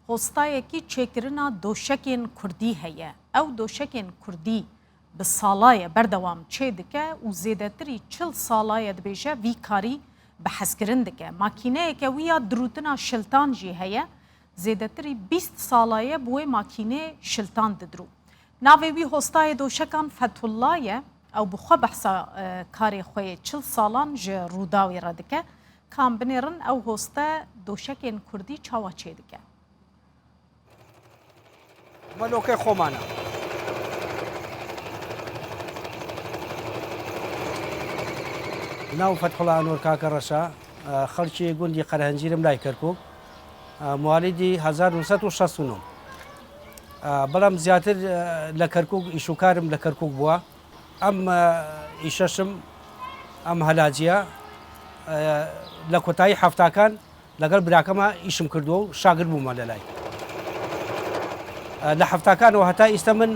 هۆستایەکی چێکردنا دۆشەکێن کوردی هەیە ئەو دۆشەکێن کوردی bi salaya berdewam çê dike û zêdetirî çil salaya dibêje vî karî bi hezkirin dike. Makîneyeke wî ya dirûtina şiltan jî heye zêdetirî 20 salaye bi wê makînê şiltan didirû. Navê wî hostayê doşekan Fethullah ye ew bi xwe behsa karê xwe yê çil salan ji Rûdawê re dike. Kan binêrin ew hoste doşekên Kurdî çawa çê dike. Malokê xomana. ناو فتحوڵا ئەنوەر کاکە ڕەشا خەڵکی گوندی قەرهەنجیرم لای کەرکووک موالیدی 1969 بەڵام زیاتر لە کەرکووک ئیشوکارم لە کەرکووک بووە ئەم ئیشەشم ئەم هەلاجیە لە کۆتایی هەفتاکان لەگەڵ براکەمە ئیشم کردووە و شاگرد بوومە لە لای لە هەفتاکانەوە هەتا ئیستا من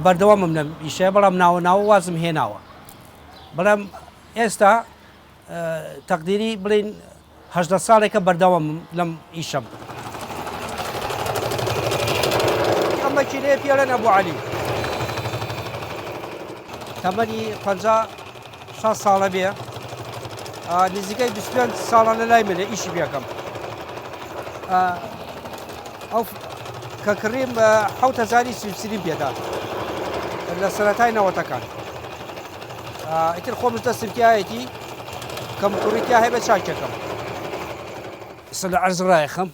بەردەوامم لەم ئیشەیە بەڵام ناوە وازم هێناوە بەڵام ئێستا تەقدیری بڵین 18 ساڵێکە بەردەوام لەم ئیشەم ئەم مەکینەیە پێڵێن ئەبوو عەلی تەمەنی 56 ساڵە بێ نزیکەی 25 ساڵە لە لای منە ئیشی پێکەم ئەو کە کڕیم 7000 سویسری پێدا لە سەرەتای نەوەتەکان ئیتر خۆمش دەستم تایەتی کەم کوڕیتیا هەیە بە چاکێکم ئێستا لە عەرز ڕایەخەم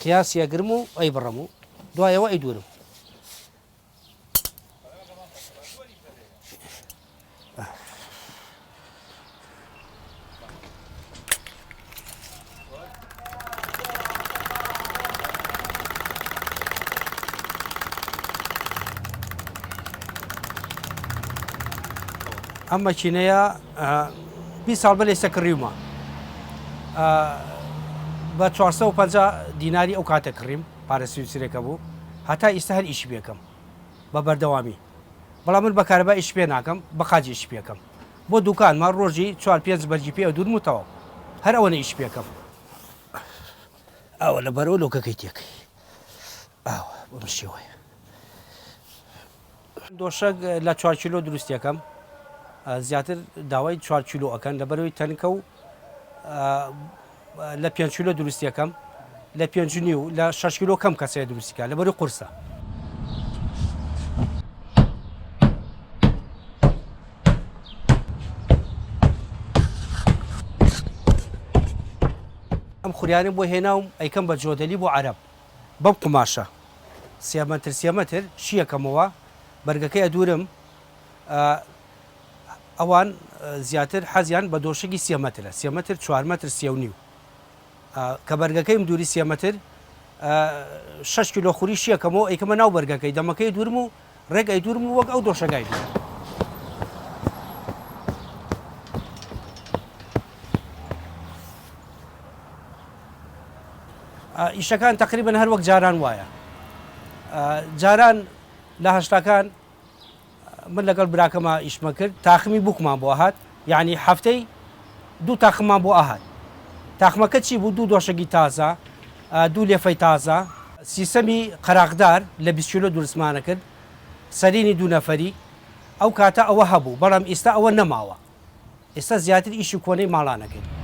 قیاسی ئەگرم و ئەی بڕەم و دوایەوە ئەی دوورم ئەم مەکینەیە 20 ساڵ بە لێستا کڕیومە بە 450 دیناری ئەو کاتە کڕیم پارە سویسرێکە بوو هەتا ئێستا هەر ئیشی پێکەم بە بەردەوامی بەڵام من بەکارەبە ئیش پێ ناکەم بە قاجی ئیش پێکەم بۆ دوکانمان ڕۆژی 4-5 بەرجی پێ دوورمتەوە هەر ئەوەنە ئیش پێکەم ئەوە لە بەرەوە لۆکەکەی تێکەی ئاوە بەم شێوەیە دۆشەک لە 4 کیلۆ دروستیەکەم زیاتر داوای 4 کیلۆ ئەەکەن لە بەرەوەی تەنکە و لە 5 کیلۆ دروستیەکەم لە 5 و لە 6 کیلۆ کەم کەسەیە دروستیکە لە بەرەوەی قورسە ئەم خوریانم بۆ هێناوم ئەیکەم بە جۆدەلی بۆ عەرەب بەم قماشە 3 مەتر 3 مەتر شیەکەمەوە بەرگەکەی ئەدورم ئەوان زیاتر حەزیان بە دۆشکی 3 مەترە 3 مەتر 4 مەتر 3.5 کە بەرگەکەیم دووری 3 مەتر 6 کیلۆ خوری شیەکەمەوە ئەیکەمە ناو بەرگەکەی دەمەکەی دوورم و ڕێگەی دوورم و وەک ئەو دۆشەگای ئیشەکان تقریبن هەر وەک جاران وایە جاران لە هەشتاکان من لەگەڵ براکەمە ئیشمە کرد تاخمی بووکمان بۆ هات یعنی هەفتەی 2 تاخمان بۆ ئاهات تاخمەکە چی بوو 2 دۆشەگی تازە 2 لێفەی تازە سیستەمی قەراقدار لە 20 کیلۆ دروستمانە کرد سەرینی 2 نەفەری ئەو کاتە ئەوە هەبوو بەڵام ئێستا ئەوە نەماوە ئێستا زیاتر ئیشی کۆنەی ماڵانە کرد